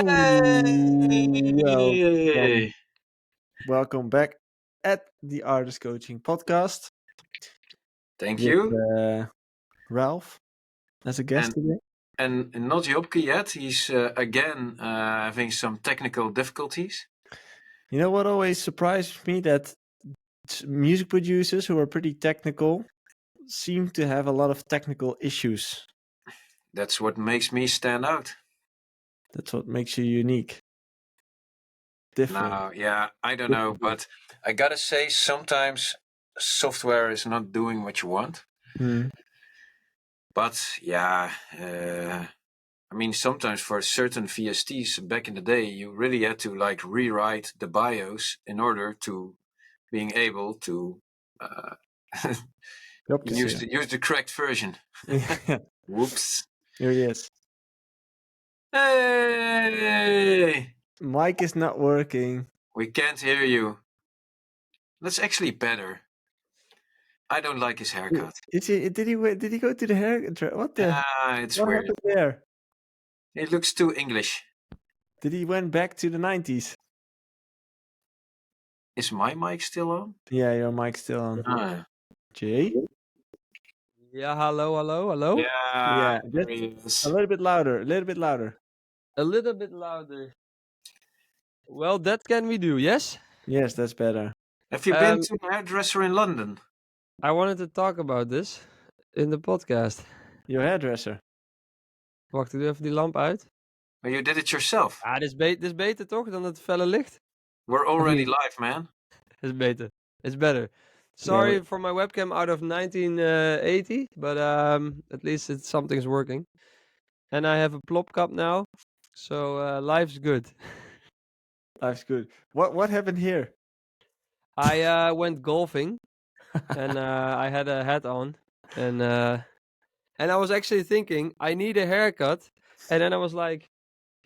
Welcome, Hey! welcome back at the Artist Coaching Podcast Thank with you. Ralph as a guest And today. and not Jobke yet. He's again having some technical difficulties. You know what always surprised me? That music producers who are pretty technical seem to have a lot of technical issues. That's what makes me stand out. That's what makes you unique, different. Now, yeah, I don't know, but I gotta say, sometimes software is not doing what you want. Hmm. But yeah, I mean, sometimes for certain VSTs back in the day, you really had to like rewrite the BIOS in order to being able to uh, Jobke use here. the correct version. Yeah, Whoops. here he is. Hey! Mic is not working. We can't hear you. That's actually better. I don't like his haircut. Did he go to the hair? What It's what weird. happened there? It looks too English. Did he went back to the 90s? Is my mic still on? Yeah, your mic's still on. Ah, Jay? Yeah, hello. yeah, Yeah, there just he a is. little bit louder, a little bit louder. A little bit louder. Well, that can we do, yes? Yes, that's better. Have you been to a hairdresser in London? I wanted to talk about this in de podcast. Your hairdresser. Wacht, ik doe even die lamp uit. Or you did it yourself? Dit is beter toch, dan het felle licht? We're already live, man. Is beter. It's better. Sorry for my webcam out of 1980, but at least something's working. And I have a plop cup now, so life's good. Life's good. What happened here? I went golfing, and I had a hat on, and I was actually thinking I need a haircut, and then I was like,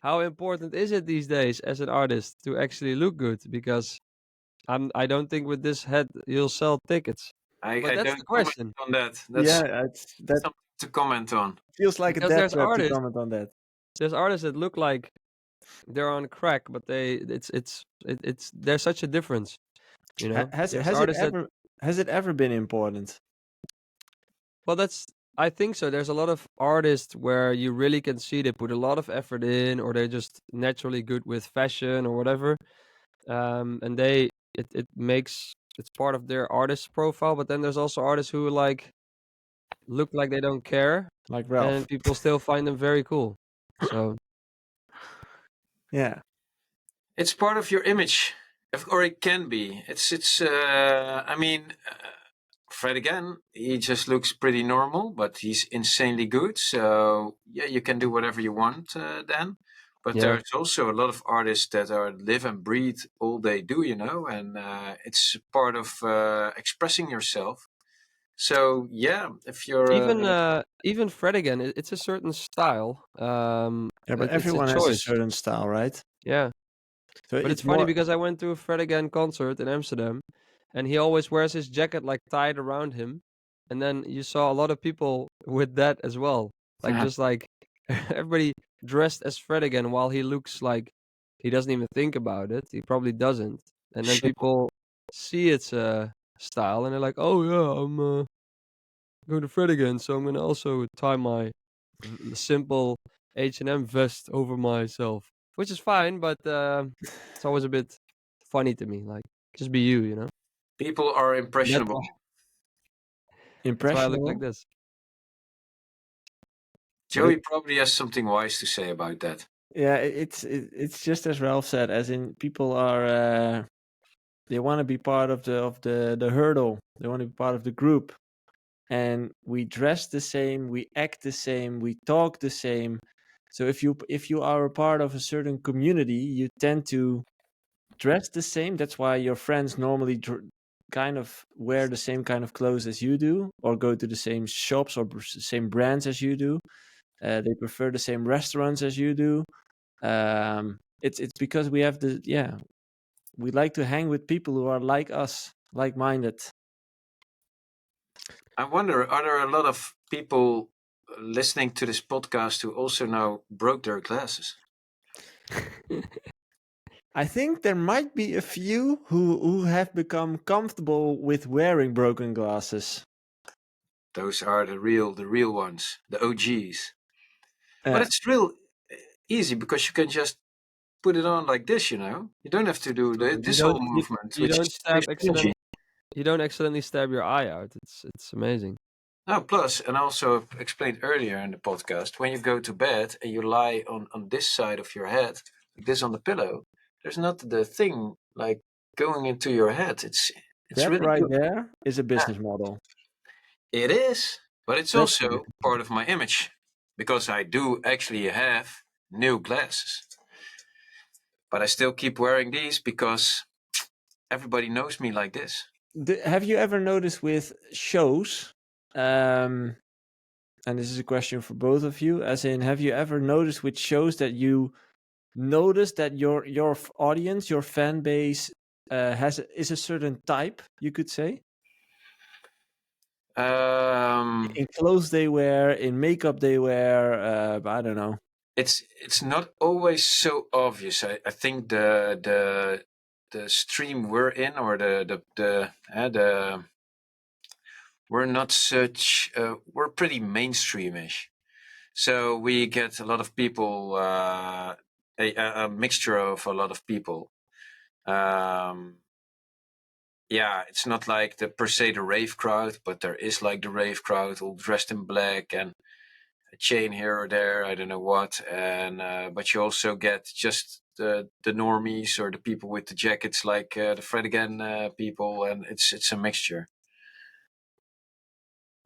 how important is it these days as an artist to actually look good? Because I don't think with this hat you'll sell tickets. I But that's don't the question. comment on that. That's Yeah, that something to comment on. feels like Because a death there's trap to artists, comment on that. there's artists that look like they're on crack, but there's such a difference, you know. Has There's has it artists that ever has it ever been important? well, I think so. There's a lot of artists where you really can see they put a lot of effort in, or they're just naturally good with fashion or whatever. And it makes it's part of their artist profile. But then there's also artists who like look like they don't care, Like Ralph. and people still find them very cool. So Yeah. It's part of your image, or it can be. It's. I mean, Fred again. He just looks pretty normal, but he's insanely good. So yeah, you can do whatever you want then. But yeah, there's also a lot of artists that are live and breathe all they do, you know, and it's part of expressing yourself. So yeah, if you're even Fred again, it's a certain style. Yeah, but It's a everyone has a choice. certain style, right? Yeah. So But it's funny because I went to a Fred again concert in Amsterdam, and he always wears his jacket like tied around him, and then you saw a lot of people with that as well, like just like everybody dressed as Fred again, while he looks like he doesn't even think about it. He probably doesn't, and then people see it's a style, and they're like, "Oh yeah, I'm going to Fred again, so I'm gonna also tie my simple H&M vest over myself." Which is fine, but it's always a bit funny to me. Like, just be you, you know? people are impressionable. That's why I look like impressionable. this. Joey probably has something wise to say about that. Yeah, it's just as Ralph said, as in people are they want to be part of the hurdle. They want to be part of the group, and we dress the same, we act the same, we talk the same. So if you are a part of a certain community, you tend to dress the same. That's why your friends normally kind of wear the same kind of clothes as you do, or go to the same shops or same brands as you do. They prefer the same restaurants as you do. It's because we have we like to hang with people who are like us, like-minded. I wonder, are there a lot of people listening to this podcast who also now broke their glasses? I think there might be a few who have become comfortable with wearing broken glasses. Those are the real ones, the OGs. But Uh, it's real easy because you can just put it on like this, you know. You don't have to do You this don't whole movement, you which don't is very stab stingy. you don't accidentally stab your eye out. It's amazing. Oh, plus, and also explained earlier in the podcast, when you go to bed and you lie on this side of your head, like this on the pillow, there's not the thing like going into your head. It's that really right good. there is a Yeah, business model. it is, but it's That's a also business part model. of my image because I do actually have new glasses, but I still keep wearing these because everybody knows me like this. Have you ever noticed with shows, and this is a question for both of you, as in, have you ever noticed with shows that you notice that your audience, your fan base, is a certain type, you could say, Um, in clothes they wear, in makeup they wear, I don't know. it's not always so obvious. I think the stream we're in or the we're not such we're pretty mainstreamish. So we get a lot of people, a mixture of a lot of people. Um, yeah, it's not like the per se the rave crowd, but there is like the rave crowd all dressed in black and a chain here or there, I don't know what, and but you also get just the normies or the people with the jackets, like the Fred Again people, and it's a mixture.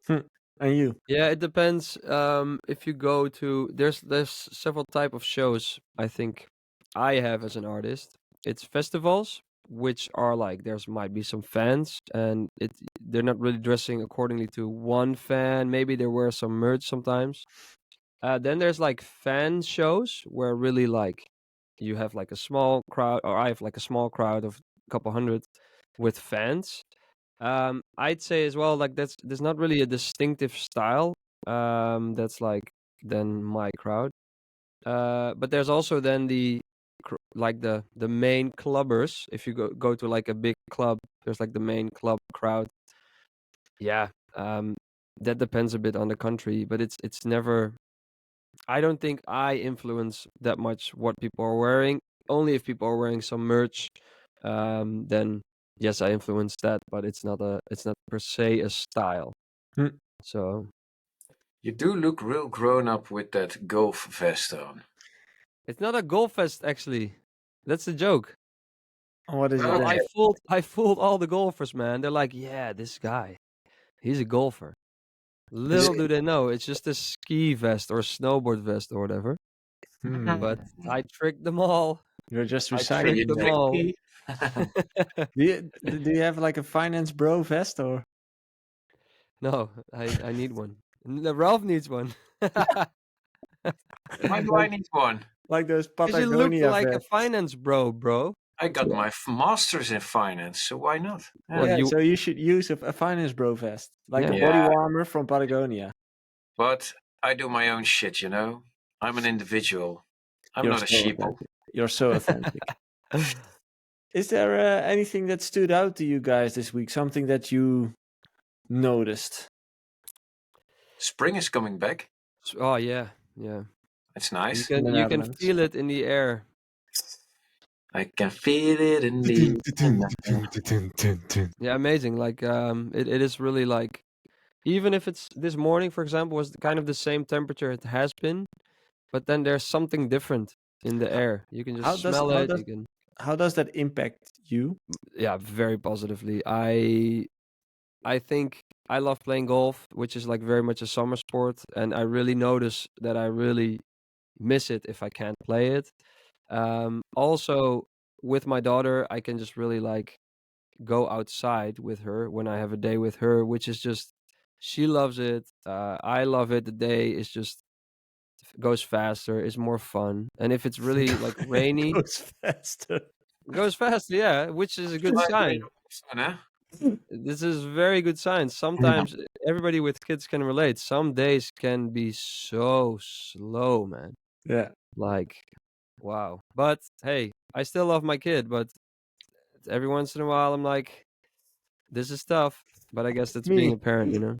And you? Yeah, it depends. If you go to there's several type of shows I think I have as an artist. It's festivals, which are like there's might be some fans, and they're not really dressing accordingly to one fan. Maybe they wear some merch sometimes. Then there's like fan shows where really like you have like a small crowd, or I have like a small crowd of a couple hundred with fans. I'd say as well, like there's not really a distinctive style. That's like then my crowd. But there's also then like the main clubbers. If you go to like a big club, there's like the main club crowd. Yeah. That depends a bit on the country, but it's never. I don't think I influence that much what people are wearing. Only if people are wearing some merch, then yes, I influence that. But it's not per se a style. Hmm. So You do look real grown up with that golf vest on. it's not a golf fest actually. That's the joke. What is it No, then? I fooled all the golfers, man. They're like, yeah, this guy, he's a golfer. Is Little it? do they know, it's just a ski vest or snowboard vest or whatever. But I tricked them all. You're just I recycling tricked them that. all. Do you have like a finance bro vest, or No, I need one. Ralph needs one. Why do I like need one? those Because you look Patagonia like a vests? finance bro. I got Yeah. my master's in finance, so why not? Well, Yeah, you so you should use a finance bro vest, like a yeah. body Yeah, warmer from Patagonia. but I do my own shit, you know? I'm an individual. I'm You're not a so sheeple. authentic. You're so authentic. Is there anything that stood out to you guys this week? Something that you noticed? Spring is coming back. Oh yeah, yeah. It's You nice. In the you can Netherlands. feel it in the air. I can feel it in the. Yeah, amazing. Like it is really like even if it's this morning, for example, was kind of the same temperature it has been, but then there's something different in the air. You can just How does smell how it. does You can how does that impact you? yeah, very positively. I think I love playing golf, which is like very much a summer sport, and I really notice that I really miss it if I can't play it. Also, with my daughter, I can just really like go outside with her when I have a day with her, which is just she loves it. I love it. The day is just goes faster, is more fun, and if it's really like It rainy, goes faster. goes faster. Yeah, which is a good Like sign. fun, huh? This is very good sign. Sometimes everybody with kids can relate. Some days can be so slow, man. Yeah. Like Wow. But hey, I still love my kid, but every once in a while I'm like, this is tough. But I guess that's being Me, a parent, you know.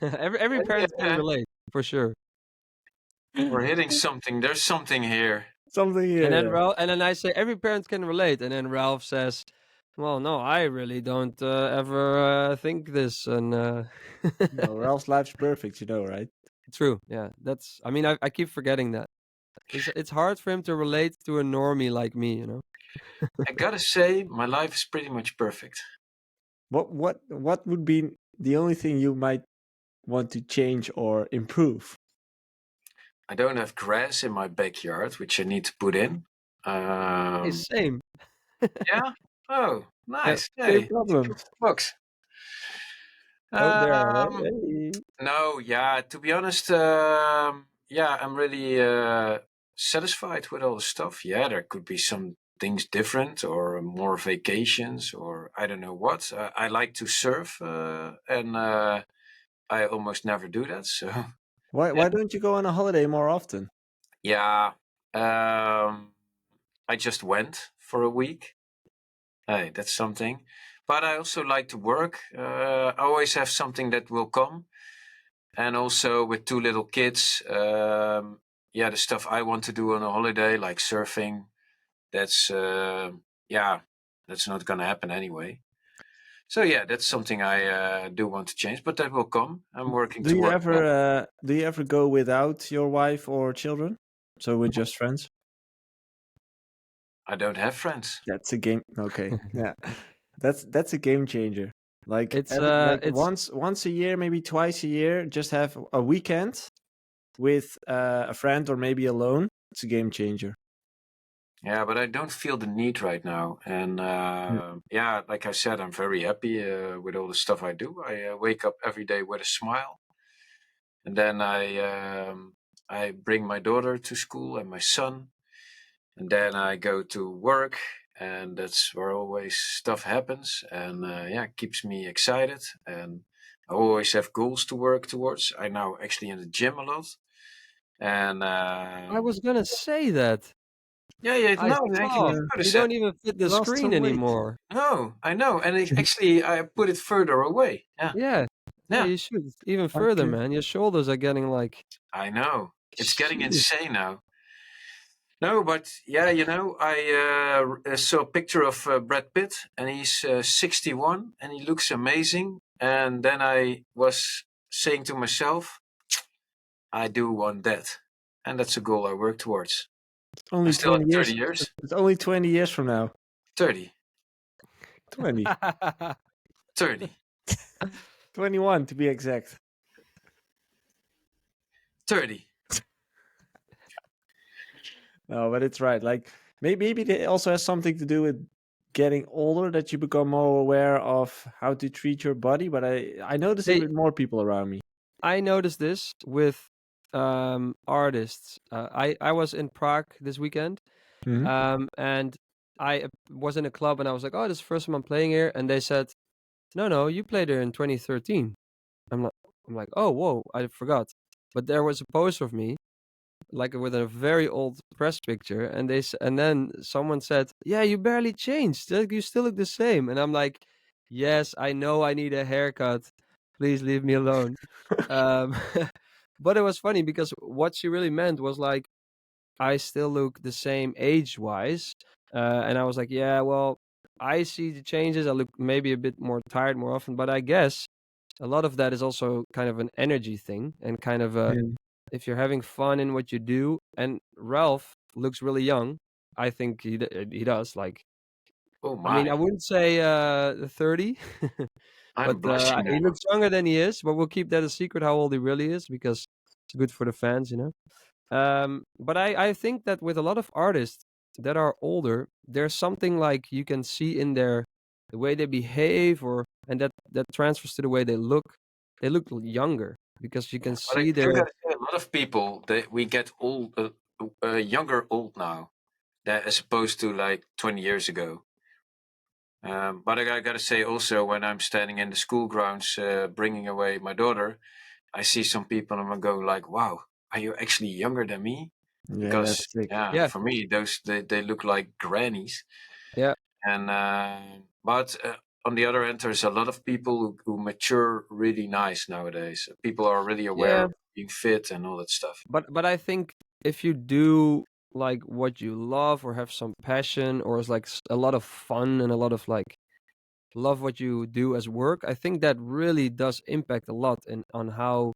Every parent can Yeah, relate for sure. we're hitting something. There's something here. something And here. then Yeah. Ralph, and then I say every parent can relate, and then Ralph says, "Well, no, I really don't ever think this." And No, Ralph's life's perfect, right? true, yeah, that's. I mean, I keep forgetting that. It's hard for him to relate to a normie like me, you know. I gotta say, my life is pretty much perfect. What would be the only thing you might want to change or improve? I don't have grass in my backyard, which I need to put in. Hey, same. Yeah. Oh, Yeah. nice. Same Hey, problems. books. Oh, there are. Um, Hey. no, yeah. To be honest, yeah, I'm really satisfied with all the stuff. Yeah, there could be some things different, or more vacations, or I don't know what. I like to surf, and I almost never do that. So Why don't you go on a holiday more often? yeah, I just went for a week. Hey, that's something. But I also like to work. I always have something that will come. And also with 2 little kids, yeah, the stuff I want to do on a holiday, like surfing, that's yeah, that's not gonna happen anyway. So yeah, that's something I do want to change, but that will come. I'm working Do you towards that. ever go without your wife or children? So with just friends? I don't have friends. That's a game. Okay, yeah, that's a game changer. Like like It's once a year, maybe twice a year, just have a weekend with a friend or maybe alone. It's a game changer. Yeah, but I don't feel the need right now. And yeah, like I said, I'm very happy with all the stuff I do. I wake up every day with a smile, and then I bring my daughter to school and my son, and then I go to work, and that's where always stuff happens, and yeah, it keeps me excited, and I always have goals to work towards. I now actually in the gym a lot, and I was gonna say that. yeah, yeah, I no, thank you. saw Yeah, you Notice that. don't even fit the you lost screen some weight. anymore. No, I know, and actually I put it further away. Yeah, Yeah, yeah, yeah, you should even Like, further, man. Your shoulders are getting like, I know. It's getting jeez. insane now. No, but yeah, I saw a picture of Brad Pitt, and he's 61, and he looks amazing. And then I was saying to myself, I do want that, and that's a goal I work towards. it's I only still have 20 30 years. years. It's only 20 years from now. 30, 20, 30, 21 to be exact. 30. No, but it's right. Like maybe it also has something to do with getting older, that you become more aware of how to treat your body. But I notice it Hey, with more people around me. I noticed this with artists. I was in Prague this weekend, Mhm. and I was in a club, and I was like, "Oh, this is the first time I'm playing here," and they said, "No, you played there in 2013." I'm like, I'm like, "Oh, whoa, I forgot." But there was a poster of me, like with a very old press picture, and and then someone said, "Yeah, you barely changed. Like, you still look the same." And I'm like, "Yes, I know I need a haircut. Please leave me alone." Um, but it was funny because what she really meant was like, I still look the same age-wise, and I was like, "Yeah, well, I see the changes. I look maybe a bit more tired more often, but I guess a lot of that is also kind of an energy thing and kind of a Mm. if you're having fun in what you do." And Ralph looks really young. I think he does. Like, Oh I mean, my, I wouldn't say 30, I'm but blushing he now. looks younger than he is. But we'll keep that a secret how old he really is because it's good for the fans, you know. But I think that with a lot of artists that are older, there's something like you can see in their the way they behave, or and that transfers to the way they look. They look younger because you can But I see do their gotta say, a lot of people that we get old, younger old now, that as opposed to like 20 years ago. But I gotta say also, when I'm standing in the school grounds, bringing away my daughter, I see some people and I'm going like, "Wow, are you actually younger than me?" Yeah, because that's sick. Yeah. for me they look like grannies. Yeah. And but on the other end, there's a lot of people who mature really nice nowadays. People are really aware Yeah. of being fit and all that stuff. But I think if you do like what you love or have some passion or is like a lot of fun and a lot of like love what you do as work, I think that really does impact a lot in on how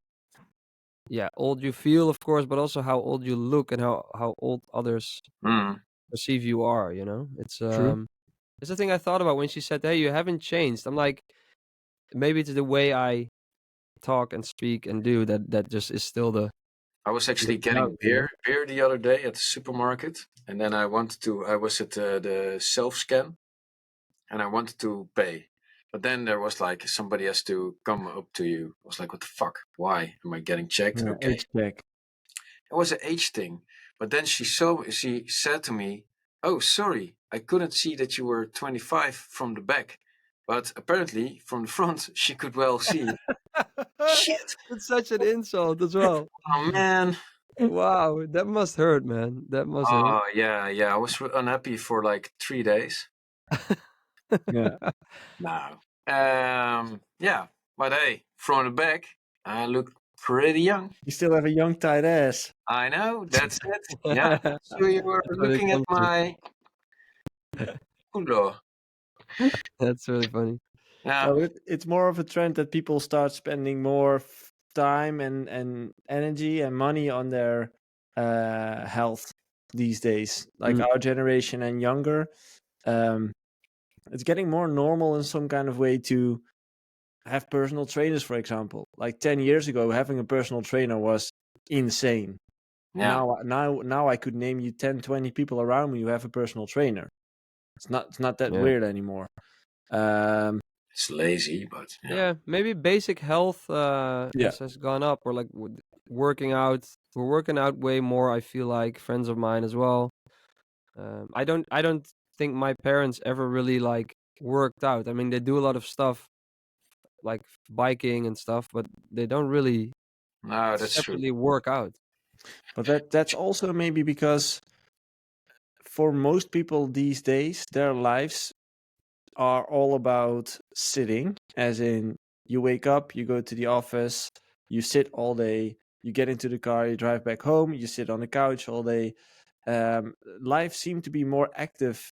old you feel, of course, but also how old you look and how old others Mm. perceive you are, you know? True. It's the thing I thought about when she said, "Hey, you haven't changed." I'm like, maybe it's the way I talk and speak and do that just is still the I was actually young, getting you know? beer the other day at the supermarket, and then I was at the self scan, and I wanted to pay. But then there was like somebody has to come up to you. I was like, what the fuck? Why am I getting checked? Yeah, Okay. age check. It was an age thing. But then she said to me, "Oh, sorry, I couldn't see that you were 25 from the back." But apparently from the front she could well see. Shit. It's such an insult as well. Oh man. Wow, that must hurt, man. That must hurt. Oh yeah. I was unhappy for like 3 days. Yeah. No. Yeah. But hey, from the back, I look pretty young. You still have a young tight ass. I know, that's it. Yeah. So you were That's really looking at funny. my culo. That's really funny. Yeah. Well, it's more of a trend that people start spending more time and energy and money on their health these days. Like Mm. our generation and younger, it's getting more normal in some kind of way to have personal trainers, for example. Like 10 years ago, having a personal trainer was insane. Yeah. Now I could name you 10, 20 people around me who have a personal trainer. It's not that Yeah. weird anymore. It's lazy, but Yeah, maybe basic health Yeah. has gone up, or like working out. We're working out way more. I feel like friends of mine as well. I don't think my parents ever really like worked out. I mean, they do a lot of stuff like biking and stuff, but they don't really no, that's true. separately work out. But that's also maybe because for most people these days, their lives are all about sitting, as in you wake up, you go to the office, you sit all day, you get into the car, you drive back home, you sit on the couch all day. Life seemed to be more active,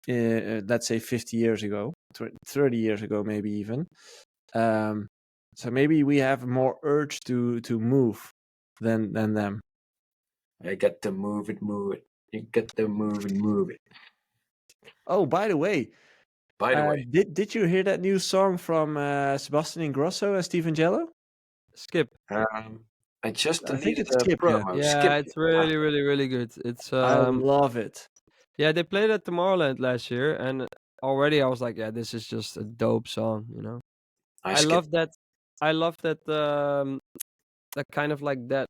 let's say 50 years ago, 30 years ago, maybe even. So maybe we have more urge to move than them. I got to move it. You got to move it. Oh, by the way, By the way, did you hear that new song from Sebastian Ingrosso and Stephen Jello? Skip. I just I think deleted it's the Skip, yeah. promo. Yeah, Skip. it's really, really, really good. It's I love it. yeah, they played at Tomorrowland last year, and already I was like, yeah, this is just a dope song, you know. I skip. love that. I love that. That kind of like that.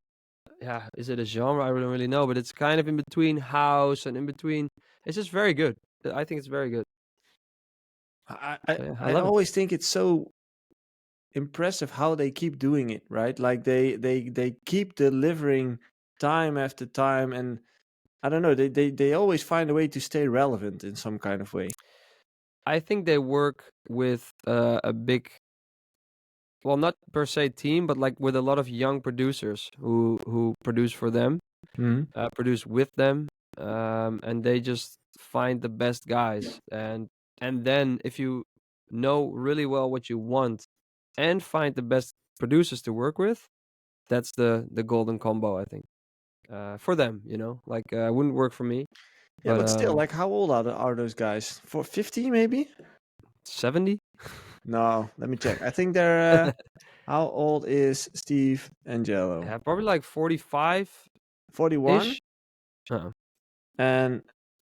Yeah, is it a genre? I don't really know, but it's kind of in between house and in between. It's just very good. I think it's very good. I So, yeah, I I love it. always think it's so impressive how they keep doing it, right? Like they keep delivering time after time, and I don't know, they always find a way to stay relevant in some kind of way. I think they work with a big, well, not per se team, but like with a lot of young producers who produce for them, produce with them, and they just find the best guys, and then if you know really well what you want and find the best producers to work with, that's the golden combo, I think, for them, you know, like wouldn't work for me, Yeah, but but still, like, how old are those guys? For 50 maybe? 70. No, let me check. I think they're how old is Steve Angelo? Yeah, probably like 45 41. ish. Uh-uh. And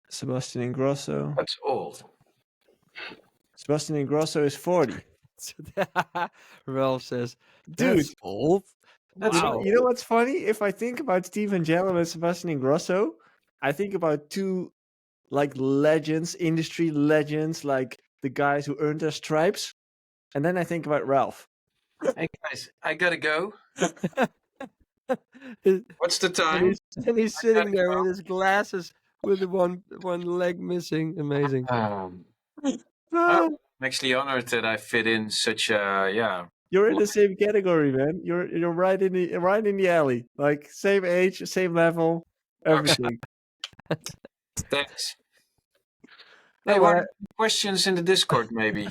Sebastian Ingrosso. That's old. Sebastian Ingrosso is 40. Ralph says, Dude, that's old. That's Wow. old. you know what's funny? If I think about Steve Angelo and Sebastian Ingrosso, I think about two like legends, industry legends, like the guys who earned their stripes. And then I think about Ralph. Hey guys, I gotta go. What's the And time? he's sitting there with his glasses with the one leg missing. Amazing. I'm Ah, actually honored that I fit in such a you're in the same category, man. You're right in the alley. Like same age, same level, everything. Thanks. No, Hey, but what are the questions in the Discord? Maybe.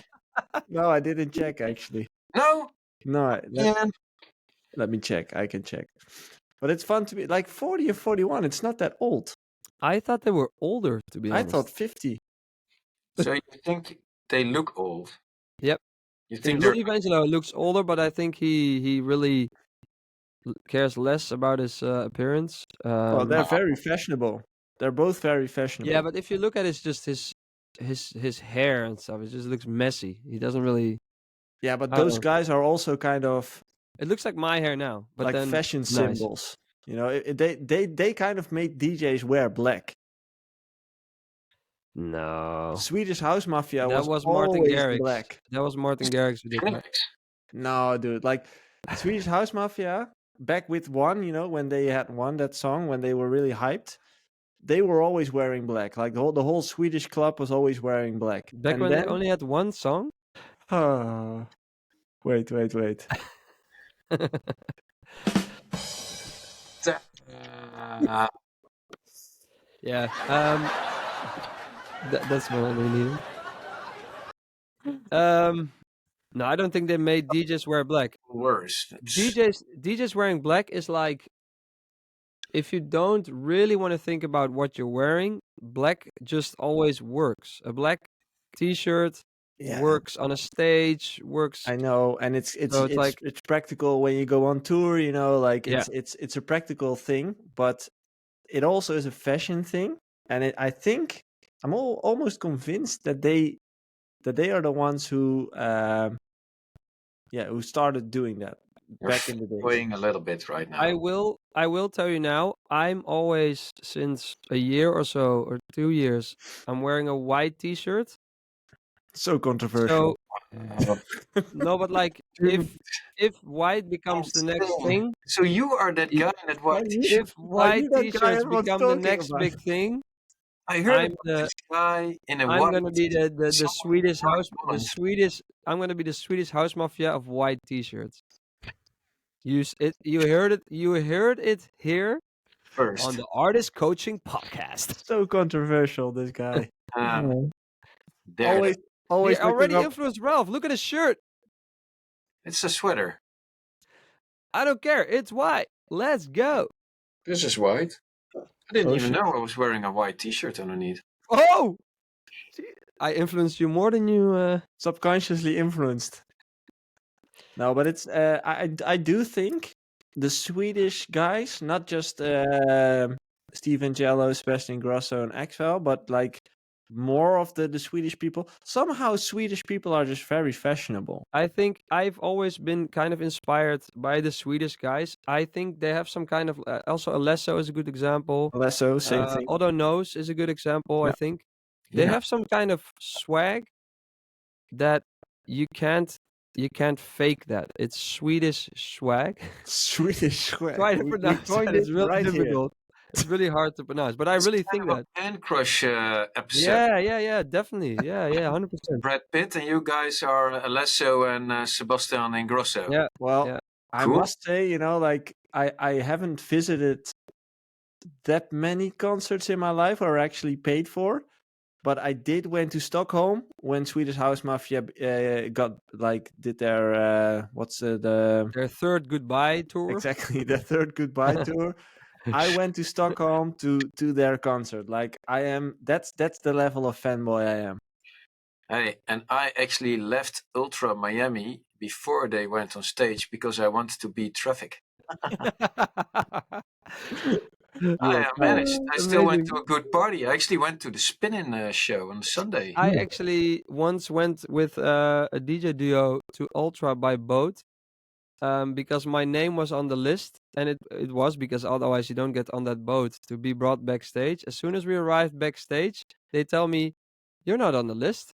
No, I didn't check actually. No. No, Yeah. let me check. I can check. But it's fun to be like 40 or 41. It's not that old. I thought they were older, to be I honest. thought 50. So you think they look old? Yep. You think they're Steve Angelo looks older, but I think he really cares less about his appearance. Well, they're very fashionable. They're both very fashionable. Yeah, but if you look at his hair and stuff, it just looks messy. He doesn't really. Yeah, but I don't those know. guys are also kind of It looks like my hair now, but like then fashion nice. symbols. You know, they kind of made DJs wear black. No, Swedish House Mafia that was Martin always Garrix. black. That was Martin Garrix who did that. No, dude, like Swedish House Mafia back with one, you know, when they had won that song, when they were really hyped, they were always wearing black. Like the whole Swedish club was always wearing black. Back when they only had one song. Wait. Yeah. That's what we needed. No, I don't think they made DJs wear black. Worse. DJs wearing black is like, if you don't really want to think about what you're wearing, black just always works. A black t-shirt works on a stage, works. I know, and it's like it's practical when you go on tour, you know, like it's a practical thing, but it also is a fashion thing, and I think I'm almost convinced that they are the ones who who started doing that back in the days. Playing a little bit right now. I will tell you now, I'm always, since a year or so, or 2 years, I'm wearing a white t-shirt. So controversial. So, no, but like, if white becomes the next thing. So you are that guy in that white t-shirt. If white t-shirts become the next big thing, I heard this guy in a white. I'm gonna be the Swedish house, I'm gonna be the Swedish House Mafia of white t-shirts. You heard it here first on the Artist Coaching Podcast. So controversial, this guy. Always he already influenced Ralph. Look at his shirt. It's a sweater. I don't care. It's white. Let's go. This is white. I didn't even know I was wearing a white t-shirt underneath. Oh! I influenced you more than you subconsciously influenced. No, but it's I do think the Swedish guys, not just Steve Angelo, Sebastian Grosso, and Axel, but like more of the Swedish people. Somehow Swedish people are just very fashionable. I think I've always been kind of inspired by the Swedish guys. I think they have some kind of also Alesso is a good example. Alesso, same thing. Otto Knows is a good example. I think they have some kind of swag that you can't fake that. It's Swedish swag. Swedish swag. Try to pronounce it. It's really difficult. It's really hard to pronounce, but I really think that. Man Crush episode. Yeah, definitely. Yeah, 100%. Brad Pitt and you guys are Alesso and Sebastian Ingrosso. Yeah. Well, I must say, you know, like I haven't visited that many concerts in my life or actually paid for, but I did went to Stockholm when Swedish House Mafia did their their third goodbye tour. Exactly, their third goodbye tour. I went to Stockholm to their concert. Like that's the level of fanboy I am. Hey, and I actually left Ultra Miami before they went on stage because I wanted to beat traffic. I managed. I still went to a good party. I actually went to the Spinning show on Sunday. I actually once went with a DJ duo to Ultra by boat. Because my name was on the list, and it was because otherwise you don't get on that boat to be brought backstage. As soon as we arrived backstage, they tell me, "You're not on the list."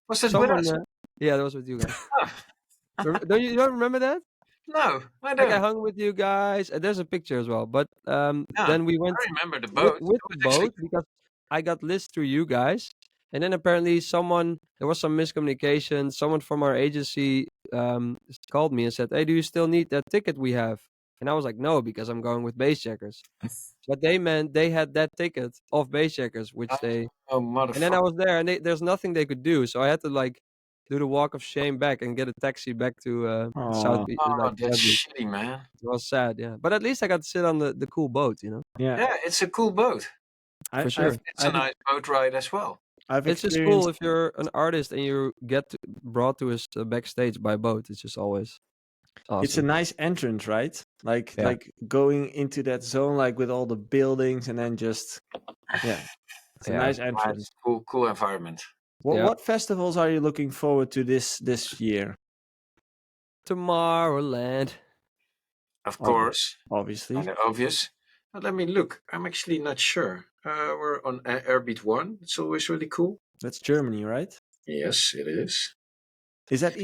Was that with us? Yeah, that was with you guys. Don't remember that? No, I Like I don't. hung with you guys, and there's a picture as well. But Yeah, then we went I remember the boat. with It the was actually boat because I got lists through you guys, and then apparently there was some miscommunication. Someone from our agency called me and said, "Hey, do you still need that ticket we have?" And I was like, "No, because I'm going with Bassjackers." But they meant they had that ticket of Bassjackers, which they. oh And then I motherfucker. was there, and there's nothing they could do, so I had to like do the walk of shame back and get a taxi back to Oh, Oh, like that's Bradley. shitty, man. It was sad, yeah. But at least I got to sit on the cool boat, yeah. Yeah, it's a cool boat. for I, sure. It's a nice boat ride as well. I've It's just cool experienced. if you're an artist and you get brought to his backstage by boat. It's just always It's a awesome. nice entrance, right? Like Yeah. going into that zone, like with all the buildings, and then just it's a Yeah. nice Nice, entrance. cool environment. Yeah. What festivals are you looking forward to this year? Tomorrowland. Of Ob- course, Obviously, kind of obvious. But let me look. I'm actually not sure. We're on Airbeat 1. It's always really cool. that's Germany, right? Yes, it is. Is that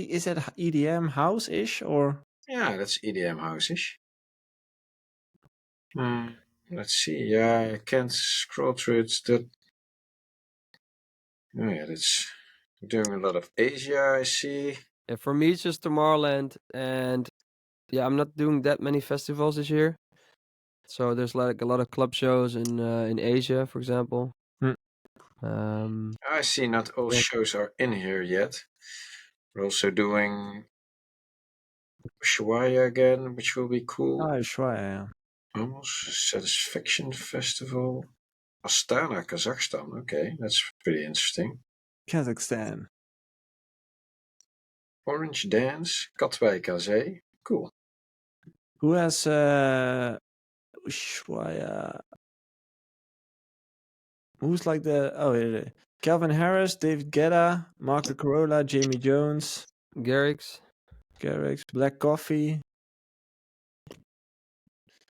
EDM house ish or? Yeah, that's EDM house-ish. Let's see. Yeah, I can't scroll through it. Oh, yeah, that's doing a lot of Asia, I see. Yeah, for me it's just Tomorrowland, and yeah, I'm not doing that many festivals this year. So there's like a lot of club shows in Asia, for example. Hmm. I see not all Yeah. shows are in here yet. We're also doing Ushuaia again, which will be cool. Ah, Ushuaia, Almost Satisfaction Festival. Astana, Kazakhstan. Okay, that's pretty interesting. Kazakhstan. Orange Dance, Katwijk aan Zee. Cool. Who has Ushuaia? Who's like Calvin Harris, David Guetta, Marco Corolla, Jamie Jones, Garrix. Black Coffee.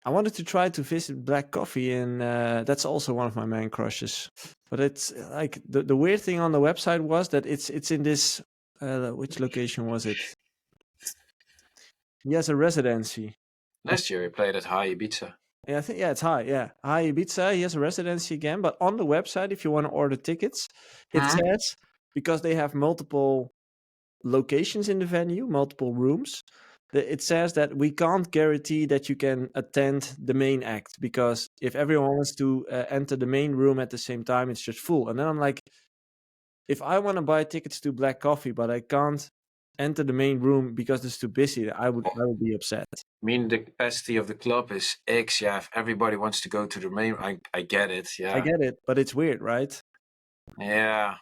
I wanted to try to visit Black Coffee, and that's also one of my man crushes. But it's like the weird thing on the website was that it's in this which location was it? He has a residency. Last year we played at High Ibiza. Yeah, I think it's high. Yeah, High Ibiza. He has a residency again, but on the website, if you want to order tickets, it says because they have multiple locations in the venue, multiple rooms. It says that we can't guarantee that you can attend the main act because if everyone wants to enter the main room at the same time, it's just full. And then I'm like, if I want to buy tickets to Black Coffee, but I can't enter the main room because it's too busy, I would be upset. I mean, the capacity of the club is X. Yeah, if everybody wants to go to the main, I get it. Yeah, I get it, but it's weird, right? yeah,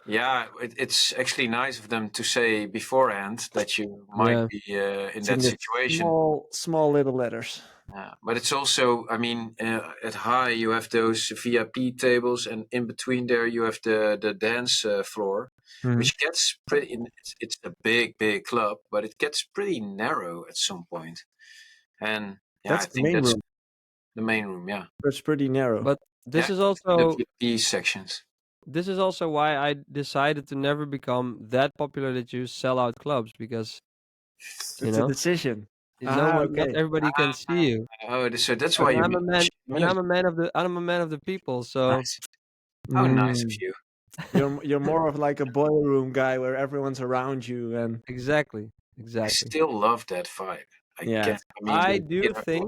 yeah. It's actually nice of them to say beforehand that you might be in It's that in the situation. small little letters. Yeah, but it's also, I mean, at High you have those VIP tables, and in between there you have the dance floor, which gets pretty. It's a big club, but it gets pretty narrow at some point. And yeah, That's I the think main that's room. the main room. Yeah, It's pretty narrow. But this Yeah, is the also VIP sections. this is also why I decided to never become that popular that you sell out clubs, because you It's a know decision. not Okay. everybody can see you. Oh, so that's why And you I'm a make man, and music. I'm a man of the people. So Nice. How nice of Mm. you. You're more of like a boiler room guy where everyone's around you and exactly. I still love that vibe. I yeah. can't. I mean, I the do guitar- think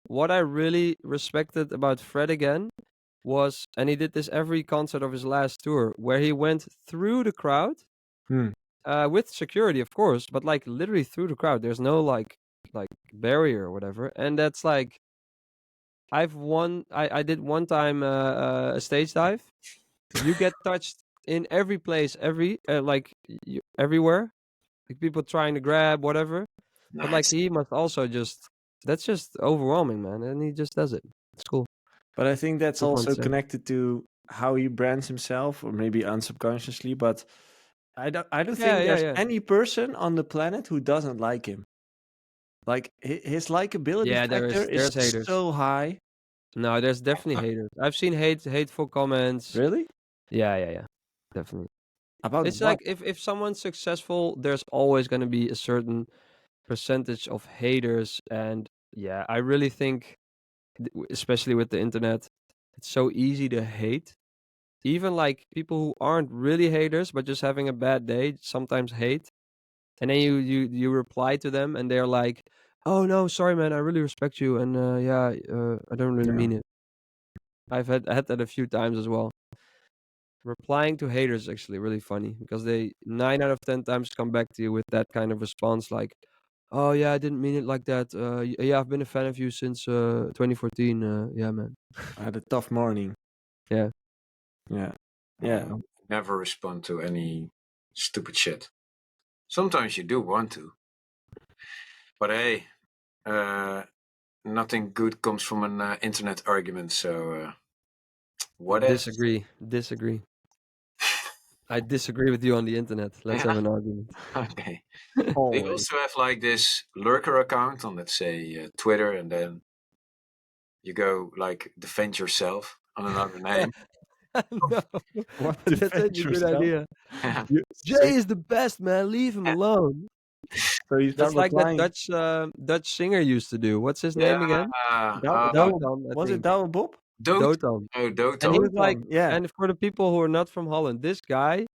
what I really respected about Fred again was, and he did this every concert of his last tour, where he went through the crowd, Hmm. with security, of course, but like literally through the crowd. There's no like barrier or whatever, and that's like I did one time a stage dive. You get touched in every place, everywhere. Like people trying to grab whatever. But like Nice. he must also that's just overwhelming, man. And he just does it. It's cool. But I think that's Good one also to say. connected to how he brands himself, or maybe unsubconsciously. But I don't think there's Yeah. any person on the planet who doesn't like him. Like his likability Yeah, factor is there's haters. so high. No, there's definitely haters. I've seen hateful comments. Really? Yeah. Definitely. About It's what? like if someone's successful, there's always gonna be a certain percentage of haters, and yeah, I really think, especially with the internet, it's so easy to hate. Even like people who aren't really haters but just having a bad day sometimes hate, and then you reply to them and they're like, "Oh no, sorry man, I really respect you, and yeah, I don't really Yeah. mean it." I had that a few times as well. Replying to haters is actually really funny because they 9 out of 10 times come back to you with that kind of response, like, "Oh yeah, I didn't mean it like that. Yeah, I've been a fan of you since 2014. Yeah, man." I had a tough morning. Yeah. Yeah. Yeah. Never respond to any stupid shit. Sometimes you do want to, but hey, nothing good comes from an internet argument. So what if? Disagree. I disagree with you on the internet. Let's have Yeah. an argument. Okay. They Always. also have like this lurker account on, let's say, Twitter, and then you go like defend yourself on another name. No, What but that's defend such a good yourself? idea. Yeah. Jay is the best, man. Leave him alone. So you start That's like that replying. Dutch singer used to do. What's his name again? Douwe, Dotan, I was it think. Douwe Bob? Dotan. Oh, And he Dotan. was like, Dotan, yeah. and for the people who are not from Holland, this guy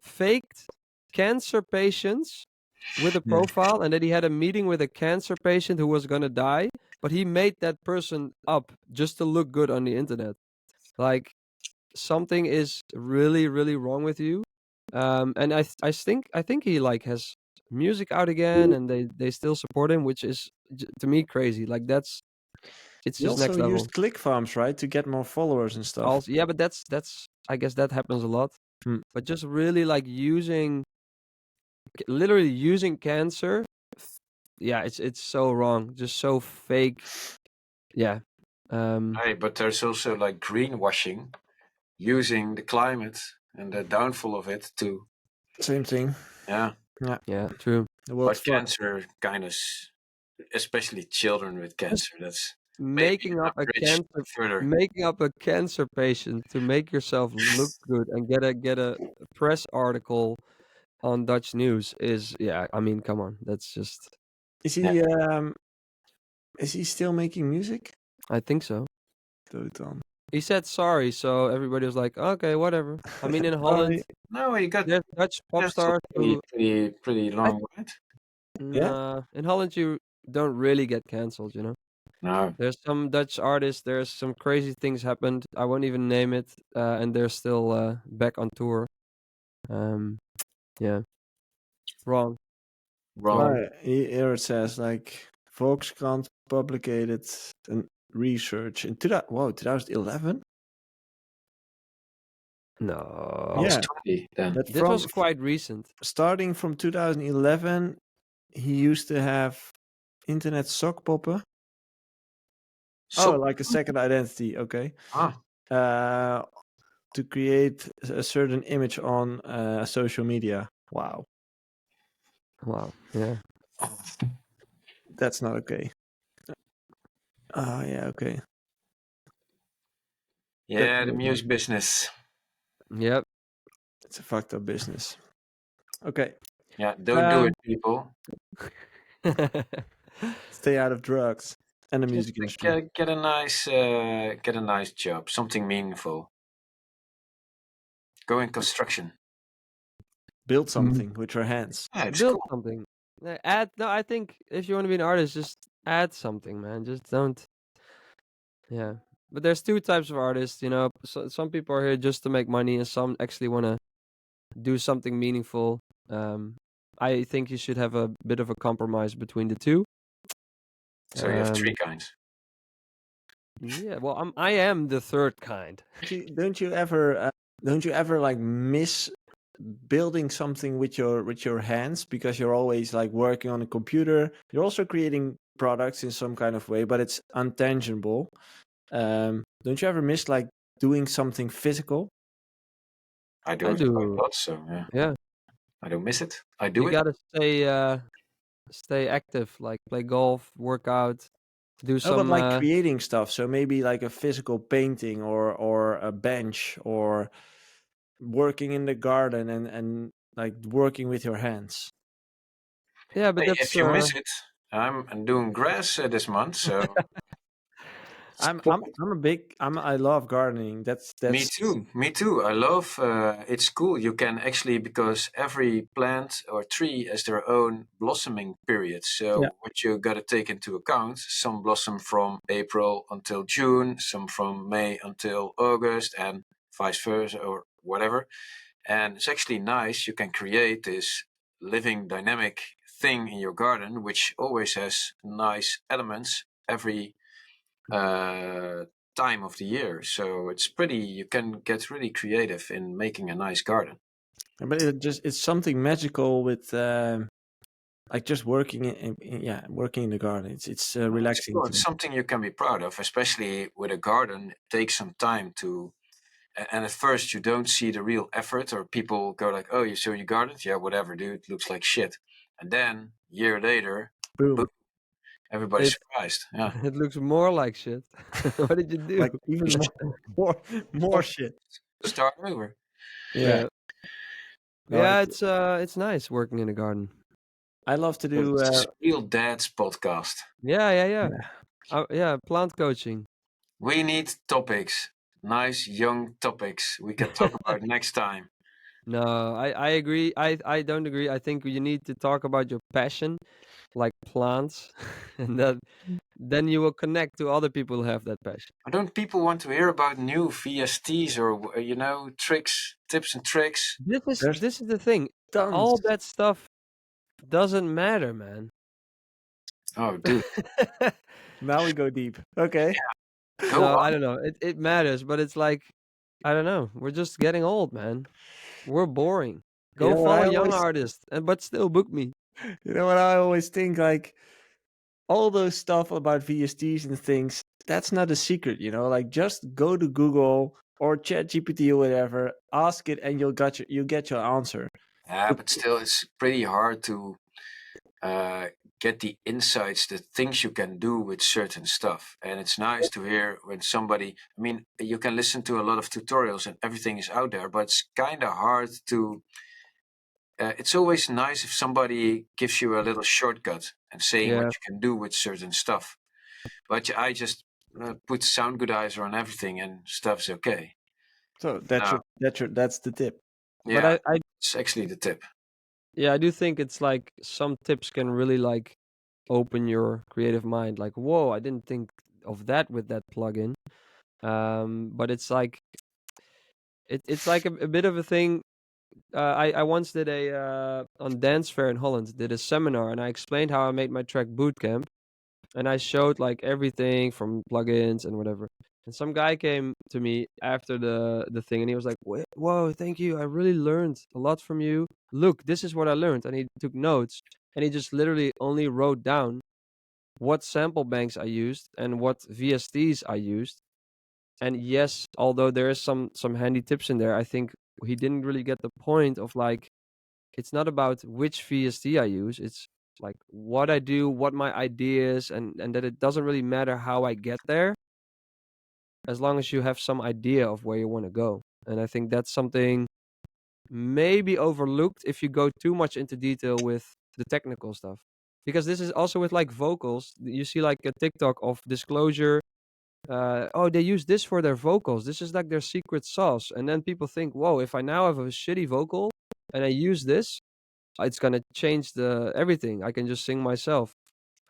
faked cancer patients with a Yeah. profile, and that he had a meeting with a cancer patient who was gonna die, but he made that person up just to look good on the internet. Like, something is really, really wrong with you. And I think he like has music out again, and they still support him, which is to me crazy. Like it's He just also next level. used click farms, right, to get more followers and stuff. Also, yeah, but that's I guess that happens a lot. But just really like literally using cancer, yeah, it's so wrong, just so fake. Yeah. Hey, but there's also like greenwashing, using the climate and the downfall of it to, Same thing. yeah. Yeah, true. The world's But fucked. cancer kind of, especially children with cancer, that's Making up a bridge cancer further. making up a cancer patient to make yourself look good and get a press article on Dutch news is, yeah, I mean, come on, that's just, Is he still making music? I think so. Dotan. He said sorry, so everybody was like, okay, whatever. I mean, in Holland, No, you got there's Dutch pop stars who, pretty long, right? Yeah? nah, in Holland you don't really get canceled, you know. No. There's some Dutch artists, there's some crazy things happened. I won't even name it, and they're still back on tour. Yeah, wrong. Wrong. Here it says like Volkskrant published an research in 2011. No. I was Yeah. 20 then. That This from was quite recent. starting from 2011, he used to have internet sockpoppen. So, Like a second identity. Okay. ah, To create a certain image on social media. Wow. Wow. Yeah. That's not okay. Oh, yeah, okay. yeah, the music business. Yep. It's a fucked up business. Okay. Yeah, don't do it, people. Stay out of drugs and the music industry. Get a nice job, something meaningful. Go in construction. Build something with your hands. Yeah, it's Build cool. something. Add. No, I think if you want to be an artist, just add something, man. Just don't. Yeah. But there's two types of artists, you know. So, some people are here just to make money, and some actually want to do something meaningful. I think you should have a bit of a compromise between the two. So you have three kinds. Yeah, well, I am the third kind. Don't you ever like miss building something with your hands because you're always like working on a computer? You're also creating products in some kind of way, but it's untangible. Don't you ever miss like doing something physical? I do I it quite do. a lot, so yeah. Yeah. I don't miss it. I do You it. gotta stay active, like play golf, work out, do Oh, but some. like creating stuff. So maybe like a physical painting or a bench or working in the garden and like working with your hands. Yeah, but Hey, that's if you miss it, I'm doing grass this month, so it's I love gardening. me That's too. Me too. I love. It's cool. You can actually, because every plant or tree has their own blossoming period. yeah. So what you got to take into account. Some blossom from April until June. Some from May until August, and vice versa, or whatever. And it's actually nice. You can create this living, dynamic thing in your garden, which always has nice elements every time of the year. So it's pretty, you can get really creative in making a nice garden. But it's something magical with like just working working in the garden. It's relaxing Well, to it's me. something you can be proud of, especially with a garden. It takes some time to, and at first you don't see the real effort, or people go like, "Oh, you show your garden? Yeah, whatever, dude. It looks like shit." And then year later, boom, Boom. everybody's it. surprised. Yeah. It looks more like shit. What did you do? Like even more shit. Start over. Yeah. Yeah, No, yeah. It's nice working in a garden. I love to So do this is Real Dad's podcast. Yeah, yeah, yeah. yeah. Yeah, plant coaching. We need topics, nice young topics we can talk about next time. No, I agree. I don't agree. I think you need to talk about your passion, like plants, and that then you will connect to other people who have that passion. Don't people want to hear about new VSTs or tricks, tips and tricks? There's This is the thing. tons. All that stuff doesn't matter, man. Oh, dude, Now we go deep. Okay. go No, on. I don't know. It matters, but it's like I don't know. We're just getting old, man. We're boring. You Go know what follow I young always artists, and but still book me. you know what I always think, like all those stuff about VSTs and things, that's not a secret, like just go to Google or Chat GPT or whatever, ask it and you'll get your answer. Yeah, It, but still, it's pretty hard to uh, get the insights, the things you can do with certain stuff. And it's nice to hear when somebody, I mean, you can listen to a lot of tutorials and everything is out there, but it's kind of hard to. It's always nice if somebody gives you a little shortcut and saying what Yeah. you can do with certain stuff. But I just put sound goodizer on everything and stuff's okay. so No, that's the tip. But yeah, I it's actually the tip. yeah, I do think it's like some tips can really like open your creative mind. Like, whoa, I didn't think of that with that plugin. But it's like it's like a bit of a thing. I once did a on Dance Fair in Holland, did a seminar, and I explained how I made my track Bootcamp, and I showed like everything from plugins and whatever. And some guy came to me after the thing, and he was like, "Whoa, thank you! I really learned a lot from you. Look, this is what I learned." And he took notes, and he just literally only wrote down what sample banks I used and what VSTs I used. And yes, although there is some handy tips in there, I think he didn't really get the point of like it's not about which VST I use. It's like what I do, what my idea is, and that it doesn't really matter how I get there, as long as you have some idea of where you want to go. And I think that's something maybe overlooked if you go too much into detail with the technical stuff. Because this is also with like vocals. You see like a TikTok of Disclosure. Oh, they use this for their vocals. This is like their secret sauce. And then people think, whoa, if I now have a shitty vocal and I use this, it's gonna change the everything. I can just sing myself.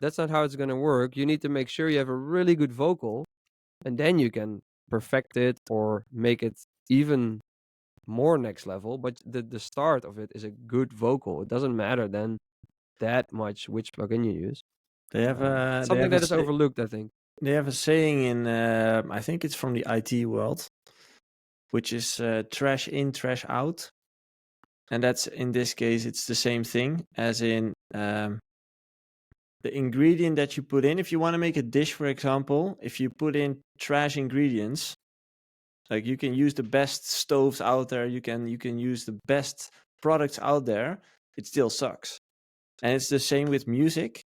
That's not how it's gonna work. You need to make sure you have a really good vocal, and then you can perfect it or make it even more next level. But the start of it is a good vocal. It doesn't matter then that much which plugin you use. They have a they Something have a that is say- overlooked, I think. they have a saying in I think it's from the IT world, which is trash in, trash out. And that's in this case, it's the same thing as in the ingredient that you put in. If you want to make a dish, for example, if you put in trash ingredients, like you can use the best stoves out there, you can use the best products out there, it still sucks. And it's the same with music.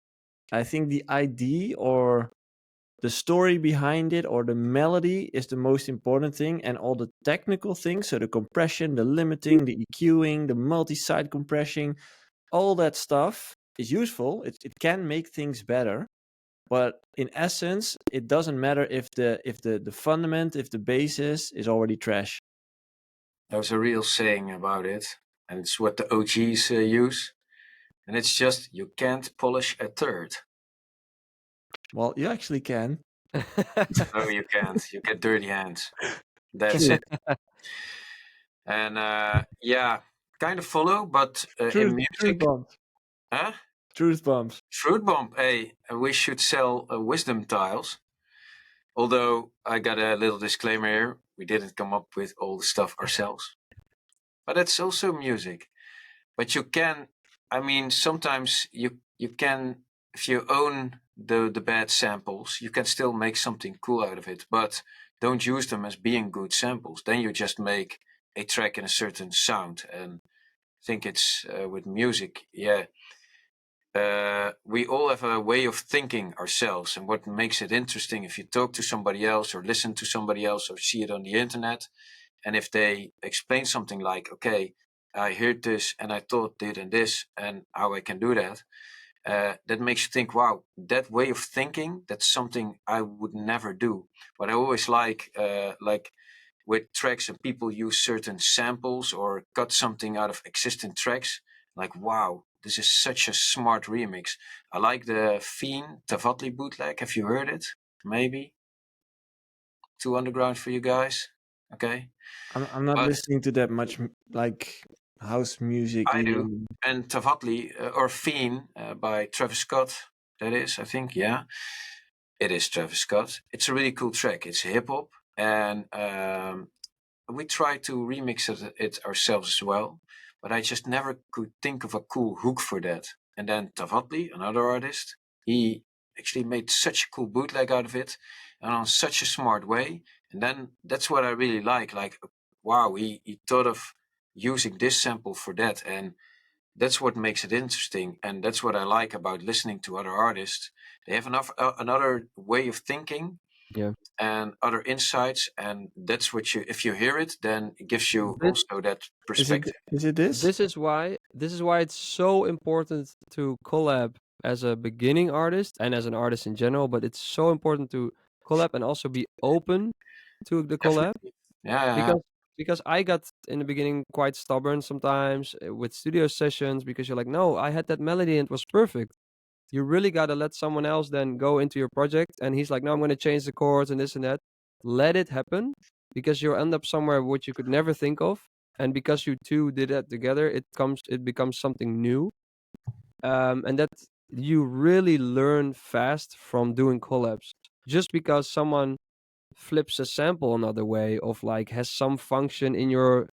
I think the idea or the story behind it or the melody is the most important thing, and all the technical things, so the compression, the limiting, the EQing, the multi-site compression, all that stuff is useful. It can make things better, but in essence, it doesn't matter if the fundament, if the basis is already trash. There's a real saying about it, and it's what the OGs use, and it's just you can't polish a turd. Well, you actually can. No, you can't. You get dirty hands. That's it. And yeah, kind of follow, but in Truth music, bombs. huh? Truth bombs. Fruit bomb. Hey, we should sell wisdom tiles. Although I got a little disclaimer here, we didn't come up with all the stuff ourselves. But it's also music. But you can, I mean, sometimes you can, if you own the bad samples, you can still make something cool out of it. But don't use them as being good samples. Then you just make a track in a certain sound. And I think it's with music, yeah. We all have a way of thinking ourselves, and what makes it interesting if you talk to somebody else or listen to somebody else or see it on the internet, and if they explain something like, okay, I heard this and I thought this and this and how I can do that, that makes you think, wow, that way of thinking, that's something I would never do. But I always like with tracks and people use certain samples or cut something out of existing tracks, like, wow, this is such a smart remix. I like the Fiend Tavatli bootleg. Have you heard it? Maybe? Too underground for you guys? Okay. I'm not But listening to that much like house music. I do. And Tavatli, or Fiend by Travis Scott, that is, I think, yeah. It is Travis Scott. It's a really cool track. It's hip hop. And we tried to remix it ourselves as well, but I just never could think of a cool hook for that. And then Tavatli, another artist, he actually made such a cool bootleg out of it, and on such a smart way. And then that's what I really like. Like, wow, he thought of using this sample for that, and that's what makes it interesting. And that's what I like about listening to other artists. They have another way of thinking, Yeah. and other insights, and that's what you, if you hear it, then it gives you also that perspective. Is it this? This is why it's so important to collab as a beginning artist and as an artist in general, but it's so important to collab and also be open to the collab. Definitely. Yeah. Because I got in the beginning quite stubborn sometimes with studio sessions, because you're like, no, I had that melody and it was perfect. You really got to let someone else then go into your project, and he's like, no, I'm going to change the chords and this and that. Let it happen, because you'll end up somewhere which you could never think of, and because you two did that together, it becomes something new, and that you really learn fast from doing collabs. Just because someone flips a sample another way, of like has some function in your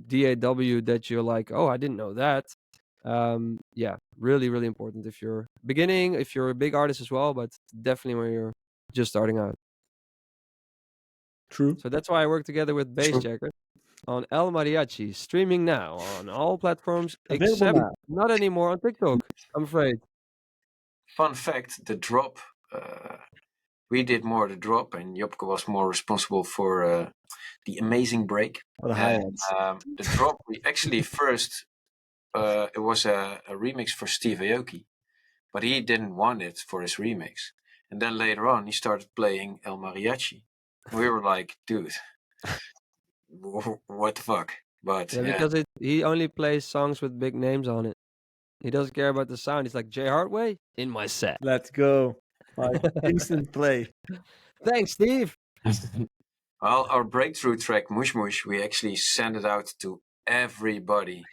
DAW that you're like, oh, I didn't know that. Yeah, really, really important if you're beginning, if you're a big artist as well, but definitely when you're just starting out. True. So that's why I work together with Bassjackers on El Mariachi, streaming now on all platforms Available except now. not anymore on TikTok, I'm afraid. Fun fact, the drop, we did more the drop, and Jobke was more responsible for the amazing break. Or the hi-hats. The drop, we actually first, it was a remix for Steve Aoki, but he didn't want it for his remix. And then later on, he started playing El Mariachi. We were like, dude, what the fuck? But Yeah, because he only plays songs with big names on it. He doesn't care about the sound. He's like, Jay Hardway in my set. Let's go. Like instant play. Thanks, Steve. Well, our breakthrough track, Mush Mush, we actually sent it out to everybody.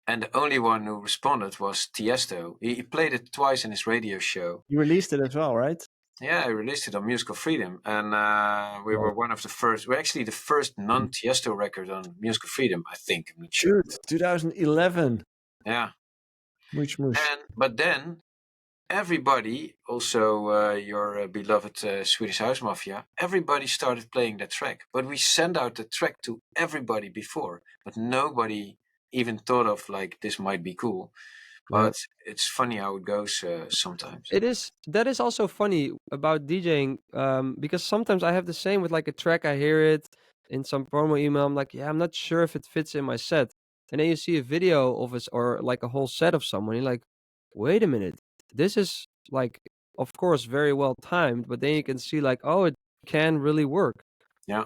And the only one who responded was Tiesto. He played it twice in his radio show. You released it as well, right? Yeah, I released it on Musical Freedom. And we were one of the first, we're actually the first non-Tiesto record on Musical Freedom, I think. I'm not sure. Dude, 2011. Yeah. Mush. But then everybody, also your beloved Swedish House Mafia, everybody started playing that track. But we sent out the track to everybody before, but nobody even thought of like, this might be cool. But it's funny how it goes sometimes. That is also funny about DJing, because sometimes I have the same with like a track. I hear it in some promo email. I'm like, yeah, I'm not sure if it fits in my set. And then you see a video of us or like a whole set of someone. You're like, wait a minute, this is like, of course, very well timed, but then you can see like, oh, it can really work. Yeah.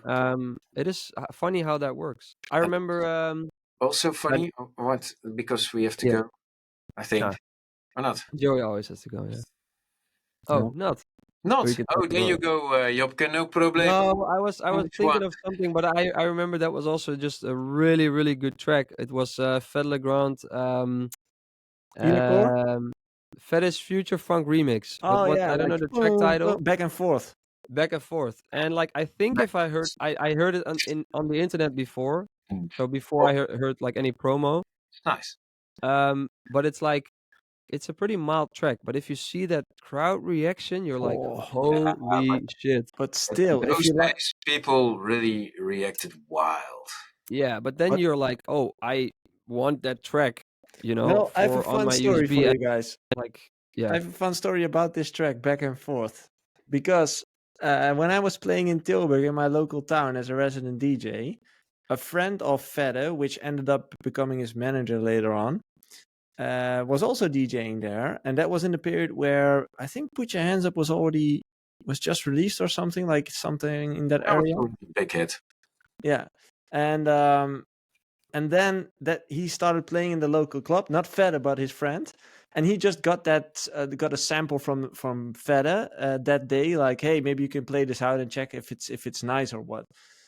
It is funny how that works. I And remember. also funny, what, because we have to Yeah. go, I think. Ah. Or not? Joey always has to go. Yeah. Oh, No. not. Not. We can Oh, talk there you about. go, Jobke, no problem. No, I was Which thinking one? of something, but I remember that was also just a really really good track. It was Fed Legrand, Unicore? Fetish Future Funk remix. But Oh what, yeah, I don't know like the track title. back and forth. Back and forth, and like I think if I heard I heard it on the internet before, so before I heard like any promo. It's nice. But it's like it's a pretty mild track, but if you see that crowd reaction, you're like, Oh, holy shit. but still, if Those you like, days, people really reacted wild. Yeah, but then But- you're like, oh, I want that track, well, I have a for on fun my story for USB. you guys. Like, I yeah. have a fun story about this track, back and forth, because when I was playing in Tilburg in my local town as a resident DJ, a friend of Fedde, which ended up becoming his manager later on, was also DJing there, and that was in the period where I think "Put Your Hands Up" was just released or something in that That was area. a big hit. Yeah, and then that he started playing in the local club, not Fedde but his friend, and he just got a sample from Fedde that day, like, hey, maybe you can play this out and check if it's nice or what.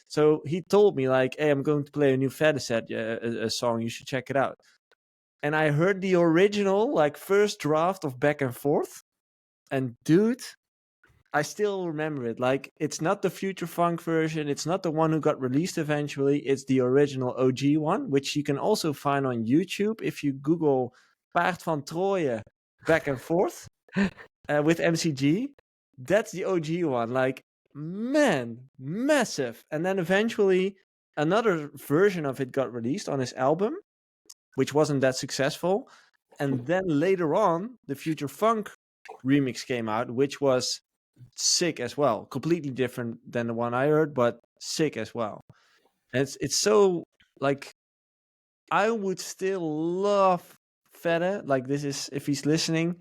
So he told me like, hey, I'm going to play a new Fedde set, a song, you should check it out. And I heard the original, like, first draft of Back and Forth. And dude, I still remember it. Like, it's not the Future Funk version. It's not the one who got released eventually. It's the original OG one, which you can also find on YouTube if you Google Paard van Troje Back and Forth with MCG. That's the OG one. Like, man, massive. And then eventually another version of it got released on his album, which wasn't that successful. And then later on, the Future Funk remix came out, which was sick as well. Completely different than the one I heard, but sick as well. And it's so, like, I would still love Fedde. Like, this is, if he's listening,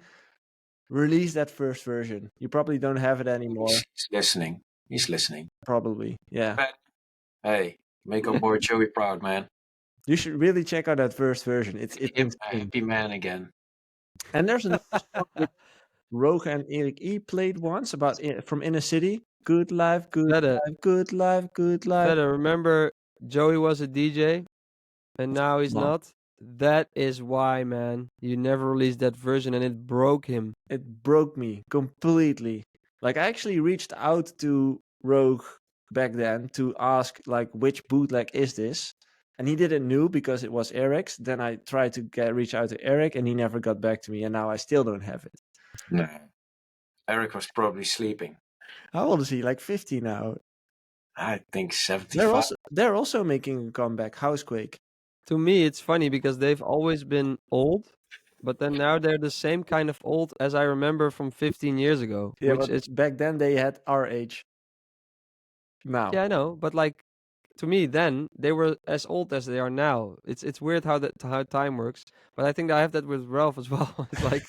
release that first version. You probably don't have it anymore. He's listening. He's listening. Probably, yeah. Hey, make our boy Joey proud, man. You should really check out that first version. It's Give him a insane. happy man again. And there's another song with Rogue and Eric E played once about from Inner City. Good life, good Fedde, life, good life, good life. Fedde, remember Joey was a DJ and now he's No. not? That is why, man. You never released that version and it broke him. It broke me completely. Like, I actually reached out to Rogue back then to ask, like, which bootleg is this? And he didn't know because it was Eric's. Then I tried to reach out to Eric and he never got back to me. And now I still don't have it. No. Eric was probably sleeping. How old is he? Like 50 now. I think 75. They're also making a comeback, Housequake. To me, it's funny because they've always been old, but then now they're the same kind of old as I remember from 15 years ago. Yeah, which but is back then they had our age. Now. Yeah, I know, but like to me then they were as old as they are now. It's weird how time works, but I think I have that with Ralph as well. It's like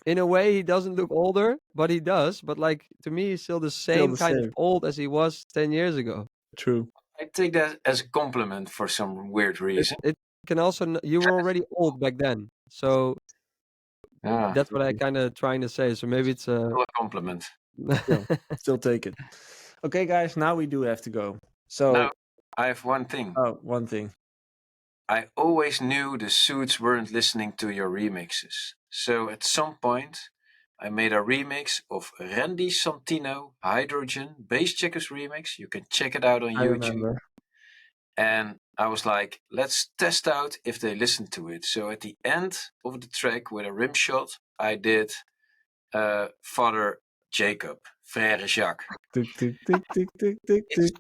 in a way he doesn't look older, but he does. But like to me, he's still the same kind of old as he was 10 years ago. True. I take that as a compliment for some weird reason. It can also you were already old back then, so that's what I kind of trying to say. So maybe it's a compliment. Still take it. Okay, guys, now we do have to go. So now, I have one thing. Oh, one thing. I always knew the suits weren't listening to your remixes. So at some point, I made a remix of Randy Santino Hydrogen Bassjackers remix. You can check it out on YouTube. Remember. And I was like, let's test out if they listen to it. So at the end of the track with a rim shot, I did Father Jacob, Frère Jacques. It's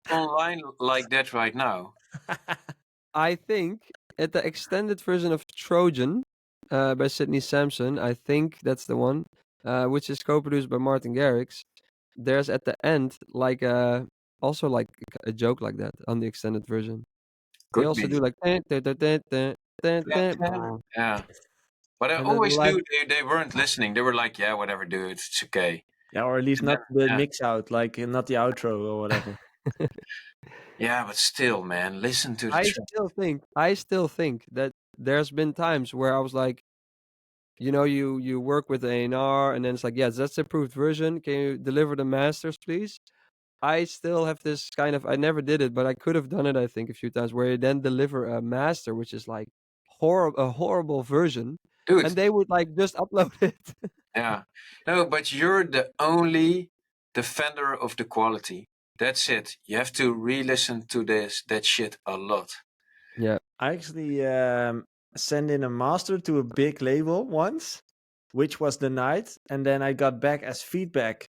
online like that right now. I think at the extended version of Trojan by Sidney Sampson, I think that's the one, which is co-produced by Martin Garrix. There's at the end like also like a joke like that on the extended version. They also do like Yeah. But I And always knew they weren't listening. They were like, yeah, whatever, dude, it's okay. Yeah, or at least And not the yeah. mix out, like not the outro or whatever. Yeah, but still, man, listen to the I track. still think that there's been times where I was like, you work with A&R, and then it's like, yes, that's the approved version. Can you deliver the masters, please? I still have this kind of, I never did it, but I could have done it, I think, a few times, where you then deliver a master, which is like a horrible version, Dude, and they would like just upload it. yeah. No, but you're the only defender of the quality. That's it. You have to re-listen to that shit a lot. Yeah. I actually sent in a master to a big label once, which was denied, and then I got back as feedback.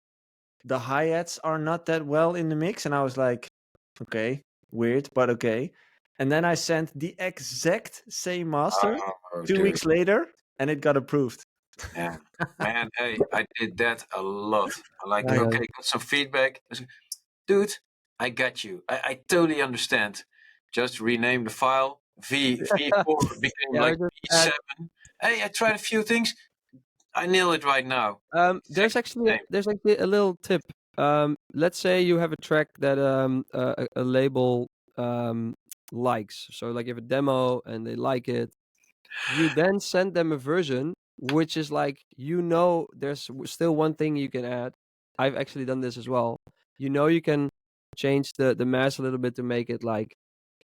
The hi-hats are not that well in the mix, and I was like, okay, weird, but okay. And then I sent the exact same master Oh, 2 dude. weeks later, and it got approved. Yeah. Man, hey, I did that a lot. I like, Yeah. okay, got some feedback. I said, dude, I got you. I totally understand. Just rename the file. V4 became Yeah, like or just V7. Hey, I tried a few things. I nail it right now. there's Exactly actually a little tip. Let's say you have a track that a label likes. So like you have a demo and they like it. You then send them a version which is like, there's still one thing you can add. I've actually done this as well. You can change the mass a little bit to make it like,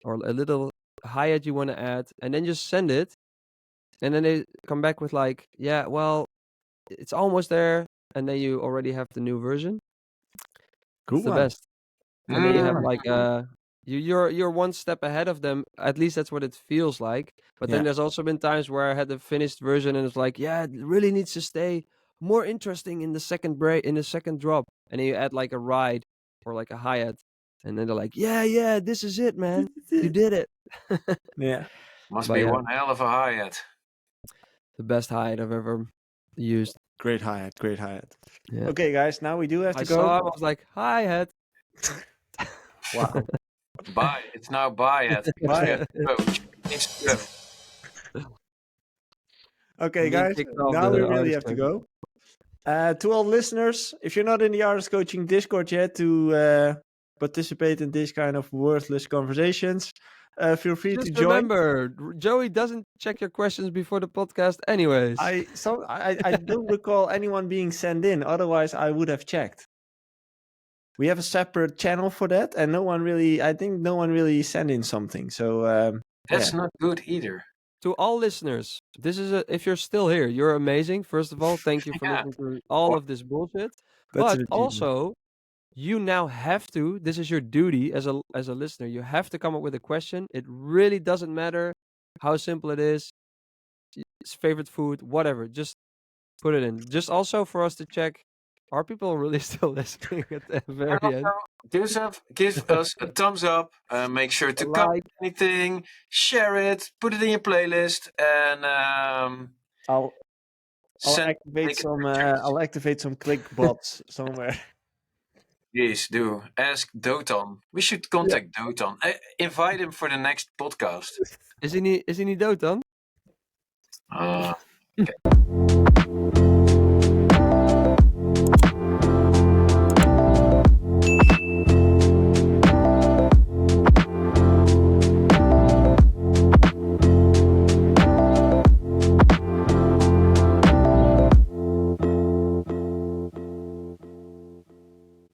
or a little hi-hat you want to add, and then just send it, and then they come back with like, yeah, well, it's almost there, and then you already have the new version. Good It's the one. best. And then you have Mm. like you're one step ahead of them. At least that's what it feels like. But then Yeah. there's also been times where I had the finished version and it's like, yeah, it really needs to stay more interesting in the second drop. And then you add like a ride or like a hi-hat. And then they're like, yeah, this is it, man. You did it. Yeah. Must But be yeah, one hell of a hi-hat. the best hi-hat I've ever used. Great hi-hat, great hi-hat. Yeah. Okay, guys, now we do have I to go. saw him, I was like, hi-hat. Wow. Bye. It's now bye-hat. Bye. Okay, Being guys, kicked off now we the really artist have to coaching. go. To all listeners, if you're not in the artist coaching Discord yet to participate in this kind of worthless conversations, feel free to Just join. remember, Joey doesn't check your questions before the podcast anyways. I don't recall anyone being sent in. Otherwise, I would have checked. We have a separate channel for that, and I think no one really sent in something. So That's not good either. To all listeners, if you're still here, you're amazing. First of all, thank you for Yeah. listening to all of this bullshit. That's But an achievement. also, you now have to. This is your duty as a listener. You have to come up with a question. It really doesn't matter how simple it is. It's favorite food, whatever. Just put it in. Just also for us to check, are people really still listening at the very end? Give us a thumbs up. Make sure to comment anything. Share it. Put it in your playlist, and I'll send activate naked some. pictures. I'll activate some click bots somewhere. Please do. Ask Dotan. We should contact Dotan. Invite him for the next podcast. Is he niet dood dan? Okay.